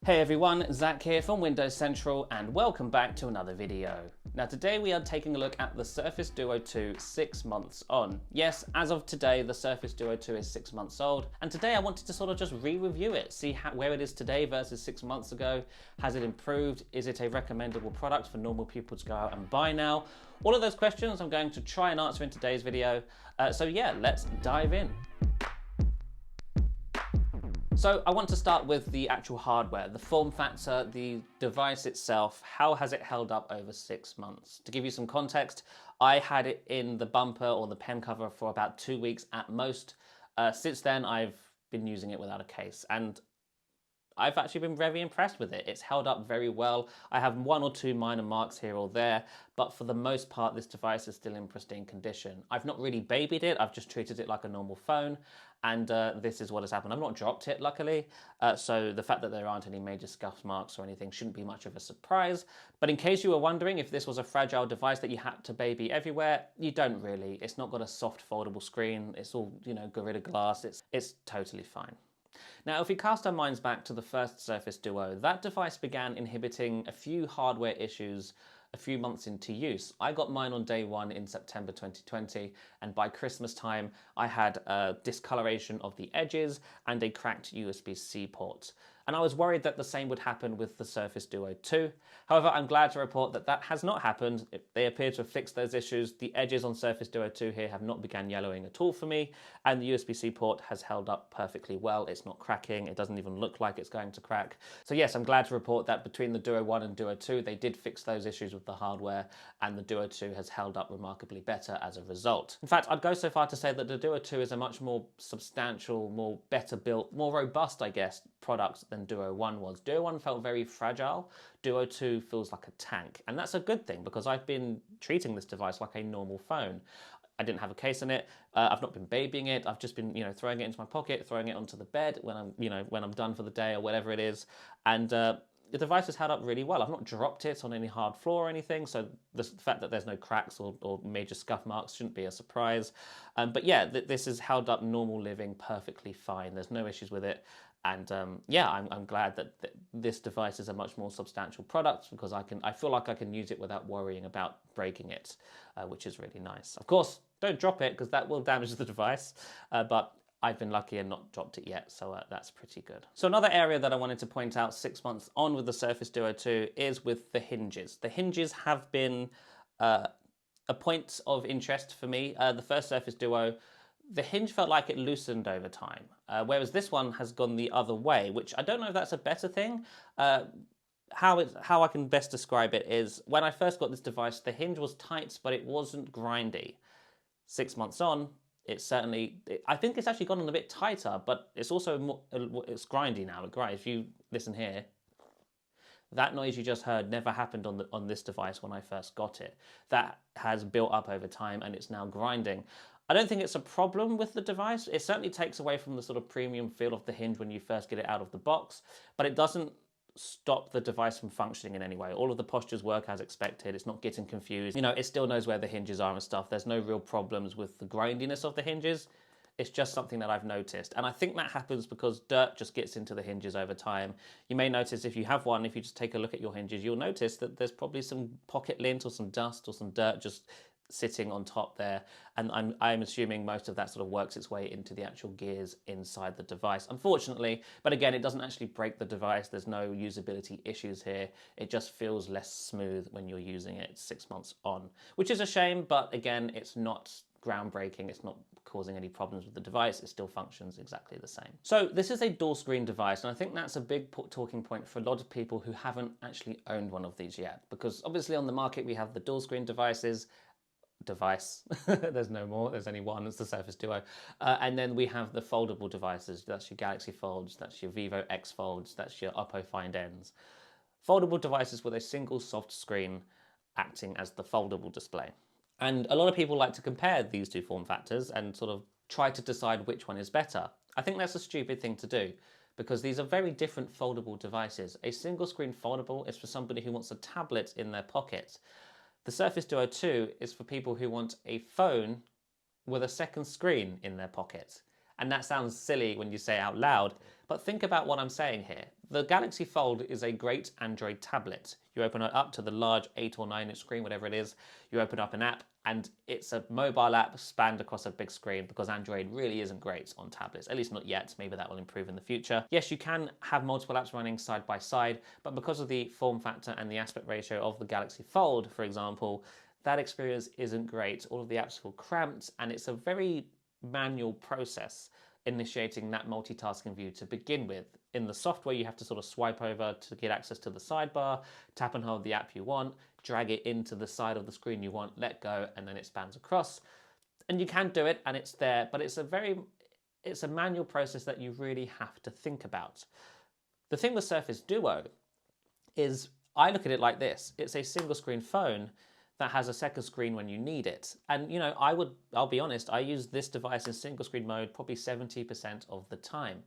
Hey everyone, Zach here from Windows Central and welcome back to another video. Now today we are taking a look at the Surface Duo 2 6 months on. Yes, as of today the Surface Duo 2 is 6 months old, and today I wanted to sort of just re-review it, see where it is today versus 6 months ago. Has it improved? Is it a recommendable product for normal people to go out and buy now? All of those questions I'm going to try and answer in today's video. So yeah, let's dive in. So I want to start with the actual hardware, the form factor, the device itself. How has it held up over 6 months? To give you some context, I had it in the bumper or the pen cover for about 2 weeks at most. Since then, I've been using it without a case, and I've actually been very impressed with it. It's held up very well. I have one or two minor marks here or there, but for the most part, this device is still in pristine condition. I've not really babied it. I've just treated it like a normal phone, and this is what has happened. I've not dropped it, luckily, so the fact that there aren't any major scuff marks or anything shouldn't be much of a surprise. But in case you were wondering if this was a fragile device that you had to baby everywhere, you don't really. It's not got a soft foldable screen. It's all, Gorilla Glass. It's totally fine. Now, if we cast our minds back to the first Surface Duo, that device began inhibiting a few hardware issues a few months into use. I got mine on day one in September 2020, and by Christmas time, I had a discoloration of the edges and a cracked USB-C port. And I was worried that the same would happen with the Surface Duo 2. However, I'm glad to report that that has not happened. They appear to have fixed those issues. The edges on Surface Duo 2 here have not begun yellowing at all for me, and the USB-C port has held up perfectly well. It's not cracking. It doesn't even look like it's going to crack. So yes, I'm glad to report that between the Duo 1 and Duo 2, they did fix those issues with the hardware, and the Duo 2 has held up remarkably better as a result. In fact, I'd go so far to say that the Duo 2 is a much more substantial, more better built, more robust, I guess, product than Duo 1 was. Duo 1 felt very fragile. Duo 2 feels like a tank. And that's a good thing because I've been treating this device like a normal phone. I didn't have a case in it. I've not been babying it. I've just been, throwing it into my pocket, throwing it onto the bed when I'm done for the day or whatever it is. And the device has held up really well. I've not dropped it on any hard floor or anything, so the fact that there's no cracks or major scuff marks shouldn't be a surprise. But yeah, this has held up normal living perfectly fine. There's no issues with it. And yeah, I'm glad that this device is a much more substantial product because I feel like I can use it without worrying about breaking it, which is really nice. Of course, don't drop it because that will damage the device, but I've been lucky and not dropped it yet, so that's pretty good. So another area that I wanted to point out 6 months on with the Surface Duo 2 is with the hinges. The hinges have been a point of interest for me. The first Surface Duo, the hinge felt like it loosened over time, whereas this one has gone the other way, which I don't know if that's a better thing. How I can best describe it is when I first got this device, the hinge was tight, but it wasn't grindy. 6 months on, I think it's actually gotten a bit tighter, but it's also more, it's grindy now. It grinds. If you listen here, that noise you just heard never happened on this device when I first got it. That has built up over time and it's now grinding. I don't think it's a problem with the device. It certainly takes away from the sort of premium feel of the hinge when you first get it out of the box, but it doesn't stop the device from functioning in any way. All of the postures work as expected. It's not getting confused. It still knows where the hinges are and stuff. There's no real problems with the grindiness of the hinges. It's just something that I've noticed. And I think that happens because dirt just gets into the hinges over time. You may notice if you have one, if you just take a look at your hinges, you'll notice that there's probably some pocket lint or some dust or some dirt just sitting on top there, and I'm assuming most of that sort of works its way into the actual gears inside the device, unfortunately. But again, it doesn't actually break the device. There's no usability issues here. It just feels less smooth when you're using it 6 months on, which is a shame, but again, it's not groundbreaking. It's not causing any problems with the device. It still functions exactly the same. So this is a dual screen device, and I think that's a big talking point for a lot of people who haven't actually owned one of these yet, because obviously on the market we have the dual screen device. There's no more, there's only one, it's the Surface Duo. And then we have the foldable devices. That's your Galaxy Folds, that's your Vivo X Folds, that's your Oppo Find Ns. Foldable devices with a single soft screen acting as the foldable display. And a lot of people like to compare these two form factors and sort of try to decide which one is better. I think that's a stupid thing to do because these are very different foldable devices. A single screen foldable is for somebody who wants a tablet in their pocket. The Surface Duo 2 is for people who want a phone with a second screen in their pocket. And that sounds silly when you say it out loud, but think about what I'm saying here. The Galaxy Fold is a great Android tablet. You open it up to the large 8 or 9 inch screen, whatever it is, you open up an app, and it's a mobile app spanned across a big screen, because Android really isn't great on tablets, at least not yet. Maybe that will improve in the future. Yes, you can have multiple apps running side by side, but because of the form factor and the aspect ratio of the Galaxy Fold, for example, that experience isn't great. All of the apps feel cramped, and it's a very manual process initiating that multitasking view to begin with. In the software, you have to sort of swipe over to get access to the sidebar, tap and hold the app you want, drag it into the side of the screen you want, let go, and then it spans across. And you can do it, and it's there, but it's a manual process that you really have to think about. The thing with Surface Duo is, I look at it like this. It's a single screen phone that has a second screen when you need it. And you know, I'll be honest, I use this device in single screen mode probably 70% of the time.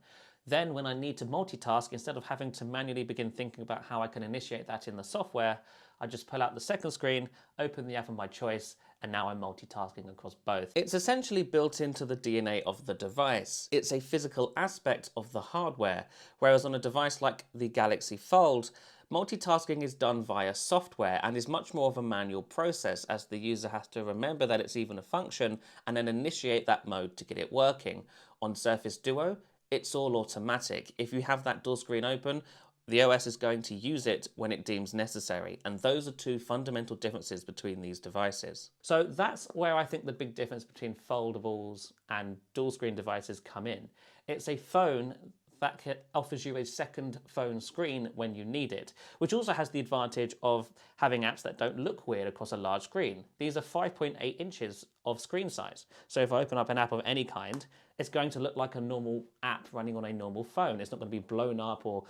Then when I need to multitask, instead of having to manually begin thinking about how I can initiate that in the software, I just pull out the second screen, open the app of my choice, and now I'm multitasking across both. It's essentially built into the DNA of the device. It's a physical aspect of the hardware, whereas on a device like the Galaxy Fold, multitasking is done via software and is much more of a manual process, as the user has to remember that it's even a function and then initiate that mode to get it working. On Surface Duo, it's all automatic. If you have that dual screen open, the OS is going to use it when it deems necessary, and those are two fundamental differences between these devices. So that's where I think the big difference between foldables and dual screen devices come in. It's a phone that offers you a second phone screen when you need it, which also has the advantage of having apps that don't look weird across a large screen. These are 5.8 inches of screen size. So if I open up an app of any kind, it's going to look like a normal app running on a normal phone. It's not going to be blown up or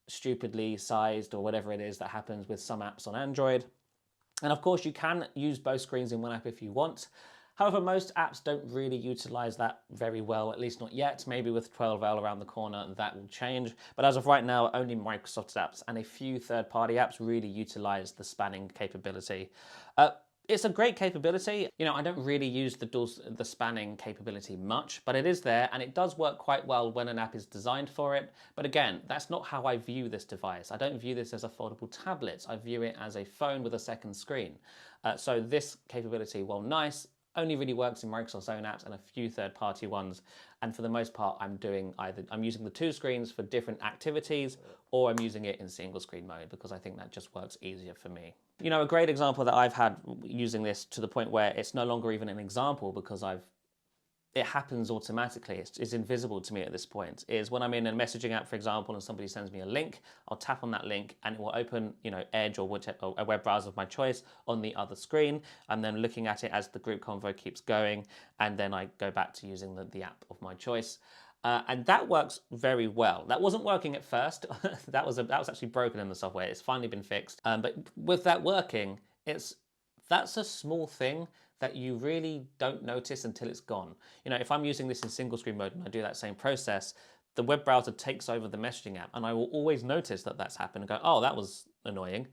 stupidly sized or whatever it is that happens with some apps on Android. And of course, you can use both screens in one app if you want. However, most apps don't really utilize that very well, at least not yet. Maybe with 12L around the corner, that will change. But as of right now, only Microsoft's apps and a few third-party apps really utilize the spanning capability. It's a great capability. You know, I don't really use the spanning capability much, but it is there, and it does work quite well when an app is designed for it. But again, that's not how I view this device. I don't view this as a foldable tablet. I view it as a phone with a second screen. So this capability, while nice, only really works in Microsoft's own apps and a few third-party ones. And for the most part, I'm using the two screens for different activities, or I'm using it in single screen mode because I think that just works easier for me. You know, a great example that I've had using this to the point where it's no longer even an example because it happens automatically. It's invisible to me at this point, is when I'm in a messaging app, for example, and somebody sends me a link, I'll tap on that link and it will open, you know, Edge or a web browser of my choice on the other screen. I'm then looking at it as the group convo keeps going, and then I go back to using the app of my choice. And that works very well. That wasn't working at first. that was actually broken in the software. It's finally been fixed. But with that working, that's a small thing that you really don't notice until it's gone. You know, if I'm using this in single screen mode and I do that same process, the web browser takes over the messaging app, and I will always notice that that's happened and go, oh, that was annoying.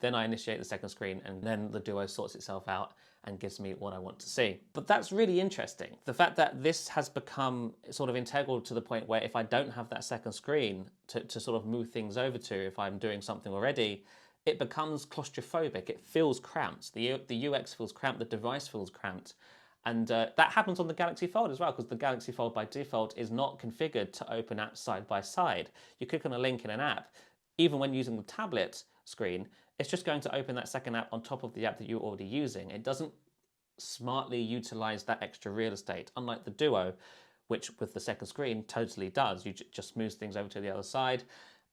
Then I initiate the second screen, and then the Duo sorts itself out and gives me what I want to see. But that's really interesting. The fact that this has become sort of integral to the point where if I don't have that second screen to sort of move things over to, if I'm doing something already, it becomes claustrophobic. It feels cramped. The UX feels cramped, the device feels cramped. And that happens on the Galaxy Fold as well, because the Galaxy Fold by default is not configured to open apps side by side. You click on a link in an app, even when using the tablet screen, it's just going to open that second app on top of the app that you're already using. It doesn't smartly utilize that extra real estate, unlike the Duo, which with the second screen totally does. You just moves things over to the other side,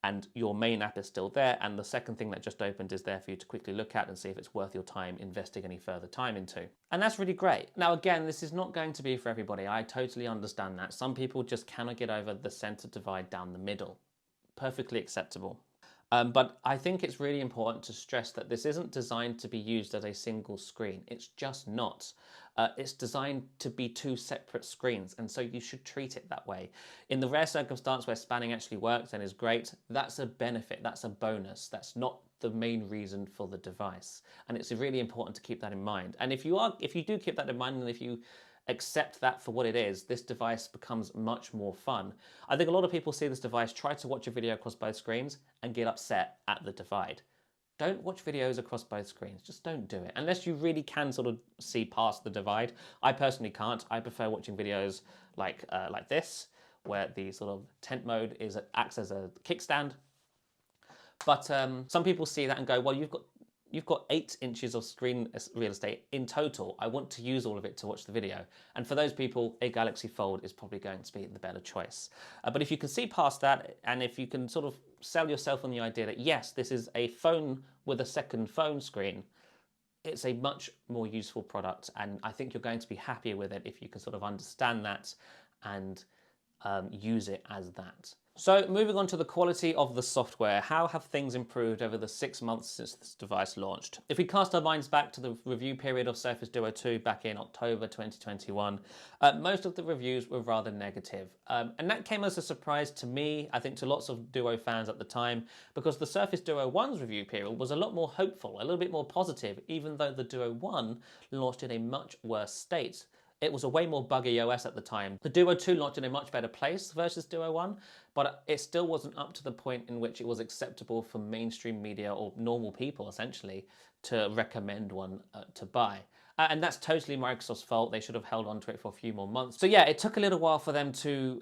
and your main app is still there, and the second thing that just opened is there for you to quickly look at and see if it's worth your time investing any further time into. And that's really great. Now again, this is not going to be for everybody. I totally understand that. Some people just cannot get over the center divide down the middle. Perfectly acceptable. But I think it's really important to stress that this isn't designed to be used as a single screen. It's just not. It's designed to be two separate screens, and so you should treat it that way. In the rare circumstance where spanning actually works and is great, that's a benefit, that's a bonus. That's not the main reason for the device. And it's really important to keep that in mind. And if you do keep that in mind, and if you accept that for what it is, this device becomes much more fun. I think a lot of people see this device, try to watch a video across both screens, and get upset at the divide. Don't watch videos across both screens. Just don't do it. Unless you really can sort of see past the divide. I personally can't. I prefer watching videos like this, where the sort of tent mode acts as a kickstand. But some people see that and go, well, you've got 8 inches of screen real estate in total. I want to use all of it to watch the video. And for those people, a Galaxy Fold is probably going to be the better choice. But if you can see past that, and if you can sort of sell yourself on the idea that, yes, this is a phone with a second phone screen, it's a much more useful product. And I think you're going to be happier with it if you can sort of understand that and use it as that. So moving on to the quality of the software, how have things improved over the 6 months since this device launched? If we cast our minds back to the review period of Surface Duo 2 back in October 2021, most of the reviews were rather negative. And that came as a surprise to me, I think to lots of Duo fans at the time, because the Surface Duo 1's review period was a lot more hopeful, a little bit more positive, even though the Duo 1 launched in a much worse state. It was a way more buggy OS at the time. The Duo 2 launched in a much better place versus Duo 1, but it still wasn't up to the point in which it was acceptable for mainstream media or normal people, essentially, to recommend one to buy. And that's totally Microsoft's fault. They should have held on to it for a few more months. So yeah, it took a little while for them to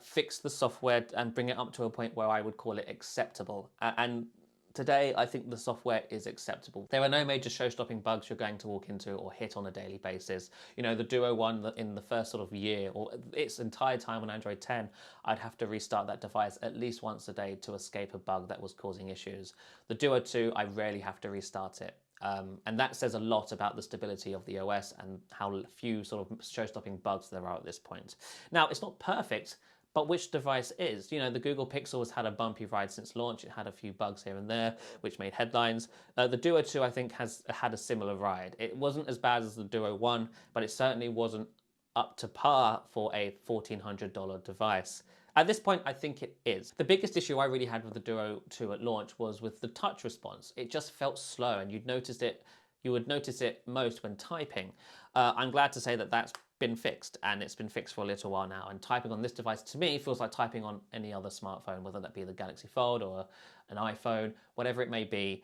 fix the software and bring it up to a point where I would call it acceptable. And today, I think the software is acceptable. There are no major show-stopping bugs you're going to walk into or hit on a daily basis. You know, the Duo 1 in the first sort of year or its entire time on Android 10, I'd have to restart that device at least once a day to escape a bug that was causing issues. The Duo 2, I rarely have to restart it. And that says a lot about the stability of the OS and how few sort of show-stopping bugs there are at this point. Now, it's not perfect, but which device is? You know, the Google Pixel has had a bumpy ride since launch. It had a few bugs here and there, which made headlines. The Duo 2, I think, has had a similar ride. It wasn't as bad as the Duo 1, but it certainly wasn't up to par for a $1,400 device. At this point, I think it is. The biggest issue I really had with the Duo 2 at launch was with the touch response. It just felt slow, and you would notice it most when typing. I'm glad to say that that's been fixed, and it's been fixed for a little while now, and typing on this device to me feels like typing on any other smartphone, whether that be the Galaxy Fold or an iPhone, whatever it may be.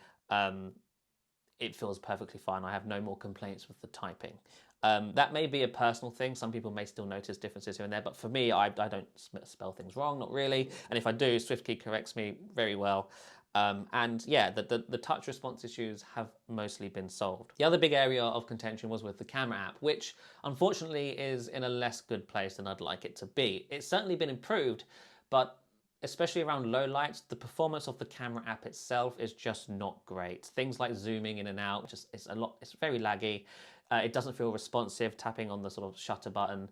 It feels perfectly fine. I have no more complaints with the typing. That may be a personal thing. Some people may still notice differences here and there, but for me, I don't spell things wrong, not really, and if I do, SwiftKey corrects me very well. And yeah, the touch response issues have mostly been solved. The other big area of contention was with the camera app, which unfortunately is in a less good place than I'd like it to be. It's certainly been improved, but especially around low lights, the performance of the camera app itself is just not great. Things like zooming in and out, it's very laggy. It doesn't feel responsive. Tapping on the sort of shutter button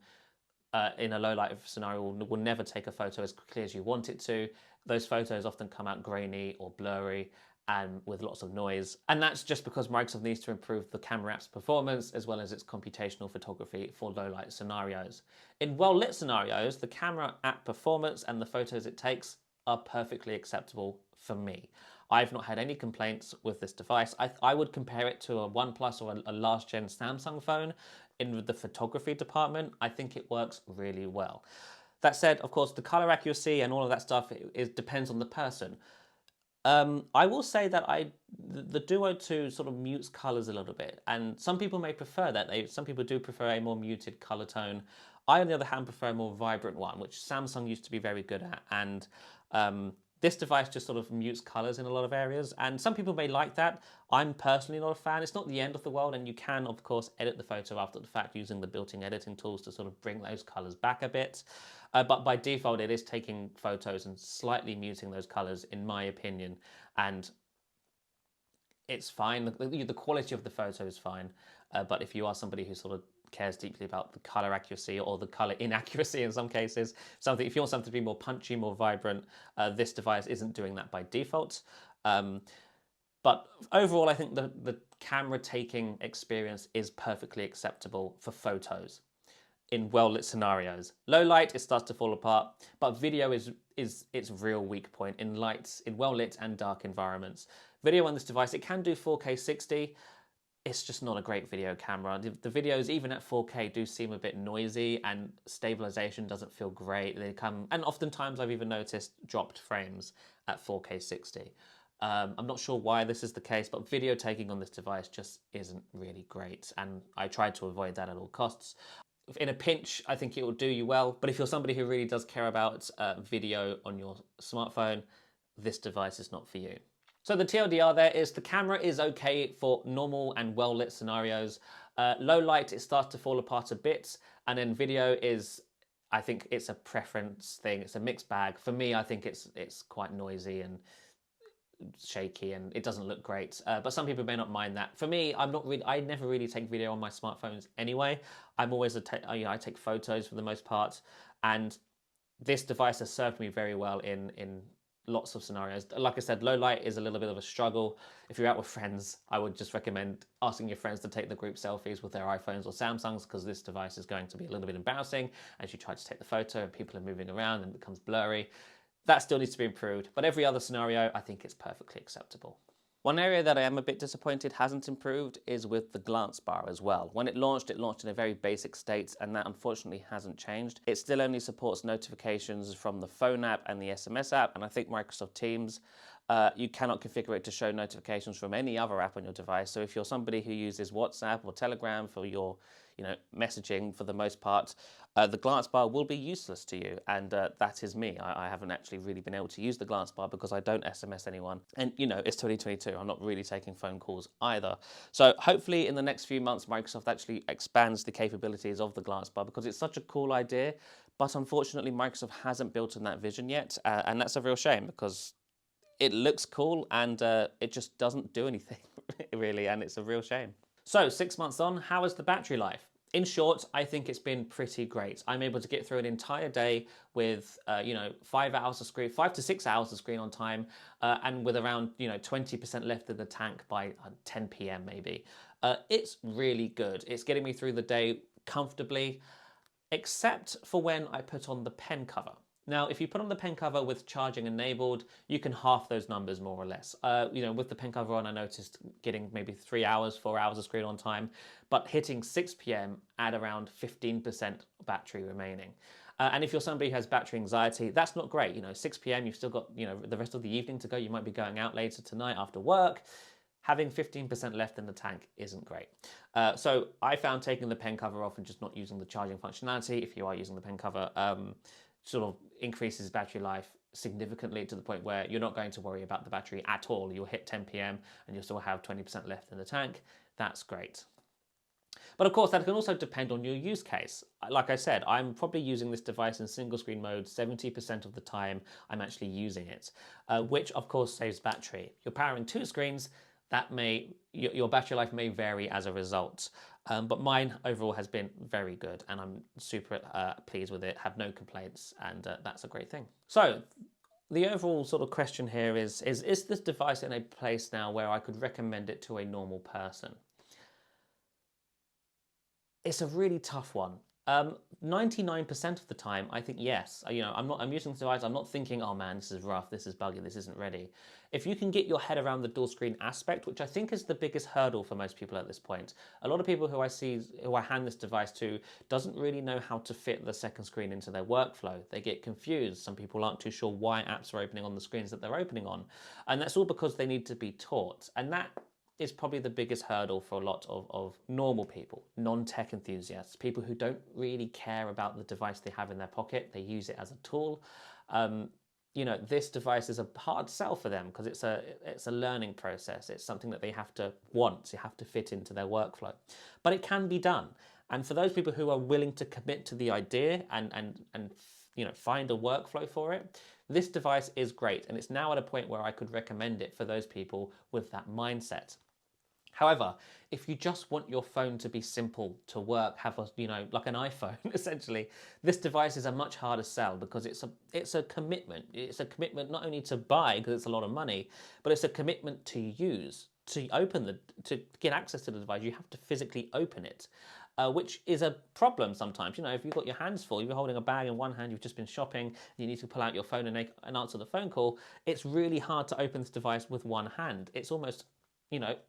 in a low light scenario will never take a photo as quickly as you want it to. Those photos often come out grainy or blurry and with lots of noise. And that's just because Microsoft needs to improve the camera app's performance as well as its computational photography for low light scenarios. In well lit scenarios, the camera app performance and the photos it takes are perfectly acceptable for me. I've not had any complaints with this device. I would compare it to a OnePlus or a last gen Samsung phone in the photography department. I think it works really well. That said, of course, the color accuracy and all of that stuff, it depends on the person. I will say that the Duo 2 sort of mutes colors a little bit, and some people may prefer that. Some people do prefer a more muted color tone. I, on the other hand, prefer a more vibrant one, which Samsung used to be very good at, and this device just sort of mutes colors in a lot of areas, and some people may like that. I'm personally not a fan. It's not the end of the world, and you can, of course, edit the photo after the fact using the built-in editing tools to sort of bring those colors back a bit. But by default, it is taking photos and slightly muting those colors, in my opinion, and it's fine. The quality of the photo is fine, but if you are somebody who sort of cares deeply about the color accuracy or the color inaccuracy in some cases, if you want something to be more punchy, more vibrant, this device isn't doing that by default. But overall, I think the camera taking experience is perfectly acceptable for photos in well-lit scenarios. Low light, it starts to fall apart, but video is its real weak point in lights, in well-lit and dark environments. Video on this device, it can do 4K 60, it's just not a great video camera. The videos, even at 4K, do seem a bit noisy, and stabilization doesn't feel great. They come, and oftentimes I've even noticed dropped frames at 4K 60. I'm not sure why this is the case, but video taking on this device just isn't really great, and I tried to avoid that at all costs. In a pinch, I think it will do you well, but if you're somebody who really does care about video on your smartphone, this device is not for you. So the TLDR there is the camera is okay for normal and well-lit scenarios. Low light, it starts to fall apart a bit, and then video is, I think it's a preference thing. It's a mixed bag. For me, I think it's quite noisy and shaky, and it doesn't look great. But some people may not mind that. For me, I never really take video on my smartphones anyway. I'm always I take photos for the most part, and this device has served me very well in lots of scenarios. Like I said, low light is a little bit of a struggle. If you're out with friends, I would just recommend asking your friends to take the group selfies with their iPhones or Samsungs, because this device is going to be a little bit embarrassing as you try to take the photo and people are moving around and it becomes blurry. That still needs to be improved, but every other scenario, I think it's perfectly acceptable. One area that I am a bit disappointed hasn't improved is with the glance bar as well. When it launched in a very basic state, and that unfortunately hasn't changed. It still only supports notifications from the phone app and the SMS app, and I think Microsoft Teams, you cannot configure it to show notifications from any other app on your device. So if you're somebody who uses WhatsApp or Telegram for your messaging for the most part, the glance bar will be useless to you, and that is me. I haven't actually really been able to use the glance bar because I don't SMS anyone, and it's 2022. I'm not really taking phone calls either. So hopefully in the next few months, Microsoft actually expands the capabilities of the glance bar, because it's such a cool idea, but unfortunately Microsoft hasn't built on that vision yet, and that's a real shame, because it looks cool and it just doesn't do anything really, and it's a real shame. So 6 months on, how is the battery life? In short, I think it's been pretty great. I'm able to get through an entire day with 5 to 6 hours of screen on time, and with around 20% left in the tank by 10 p.m. maybe. It's really good. It's getting me through the day comfortably, except for when I put on the pen cover. Now, if you put on the pen cover with charging enabled, you can half those numbers more or less. With the pen cover on, I noticed getting maybe 3 hours, 4 hours of screen on time, but hitting 6 p.m. at around 15% battery remaining. And if you're somebody who has battery anxiety, that's not great. 6 p.m. you've still got the rest of the evening to go. You might be going out later tonight after work. Having 15% left in the tank isn't great. So I found taking the pen cover off and just not using the charging functionality, if you are using the pen cover, sort of increases battery life significantly, to the point where you're not going to worry about the battery at all. You'll hit 10 p.m. and you'll still have 20% left in the tank. That's great. But of course, that can also depend on your use case. Like I said, I'm probably using this device in single screen mode 70% of the time I'm actually using it, which of course saves battery. You're powering 2 screens, your battery life may vary as a result. But mine overall has been very good, and I'm super pleased with it, have no complaints, and that's a great thing. So the overall sort of question here is this device in a place now where I could recommend it to a normal person? It's a really tough one. 99% of the time, I think yes. I'm using this device, I'm not thinking, oh man, this is rough, this is buggy, this isn't ready. If you can get your head around the dual screen aspect, which I think is the biggest hurdle for most people at this point. A lot of people who I hand this device to doesn't really know how to fit the second screen into their workflow. They get confused. Some people aren't too sure why apps are opening on the screens that they're opening on. And that's all because they need to be taught. And that is probably the biggest hurdle for a lot of normal people, non-tech enthusiasts, people who don't really care about the device they have in their pocket. They use it as a tool. This device is a hard sell for them because it's a learning process. It's something that they have to want, you have to fit into their workflow. But it can be done. And for those people who are willing to commit to the idea and find a workflow for it, this device is great. And it's now at a point where I could recommend it for those people with that mindset. However, if you just want your phone to be simple to work, have like an iPhone essentially, this device is a much harder sell because it's a commitment. It's a commitment not only to buy because it's a lot of money, but it's a commitment to use, to get access to the device. You have to physically open it, which is a problem sometimes. If you've got your hands full, you're holding a bag in one hand, you've just been shopping, you need to pull out your phone and answer the phone call. It's really hard to open this device with one hand. It's almost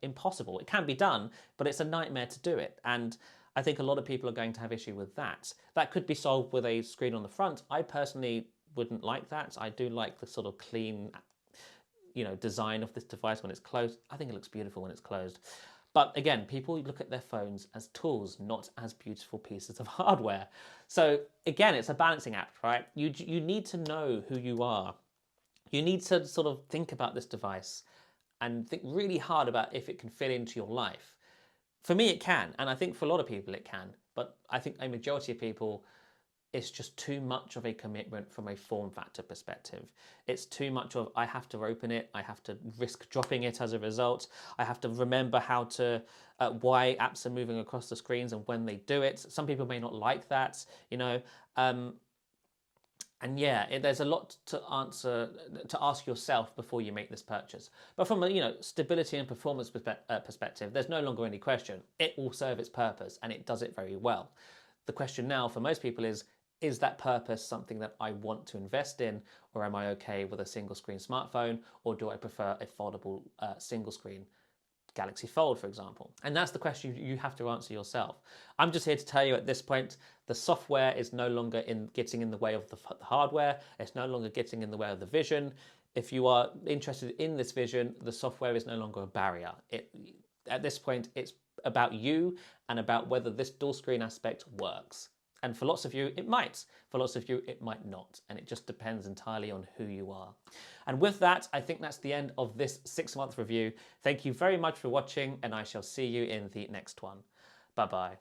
impossible. It can be done, but it's a nightmare to do it. And I think a lot of people are going to have issue with that. That could be solved with a screen on the front. I personally wouldn't like that. I do like the sort of clean, design of this device when it's closed. I think it looks beautiful when it's closed. But again, people look at their phones as tools, not as beautiful pieces of hardware. So again, it's a balancing act, right? You need to know who you are. You need to sort of think about this device and think really hard about if it can fit into your life. For me, it can, and I think for a lot of people it can, but I think a majority of people, it's just too much of a commitment from a form factor perspective. It's too much of, I have to open it, I have to risk dropping it as a result, I have to remember why apps are moving across the screens and when they do it. Some people may not like that, and yeah, there's a lot to ask yourself before you make this purchase. But from a stability and performance perspective, there's no longer any question. It will serve its purpose, and it does it very well. The question now for most people is that purpose something that I want to invest in, or am I okay with a single screen smartphone, or do I prefer a foldable single screen Galaxy Fold, for example? And that's the question you have to answer yourself. I'm just here to tell you at this point, the software is no longer getting in the way of the hardware. It's no longer getting in the way of the vision. If you are interested in this vision, the software is no longer a barrier. At this point, it's about you and about whether this dual screen aspect works. And for lots of you, it might. For lots of you, it might not. And it just depends entirely on who you are. And with that, I think that's the end of this 6-month review. Thank you very much for watching, and I shall see you in the next one. Bye-bye.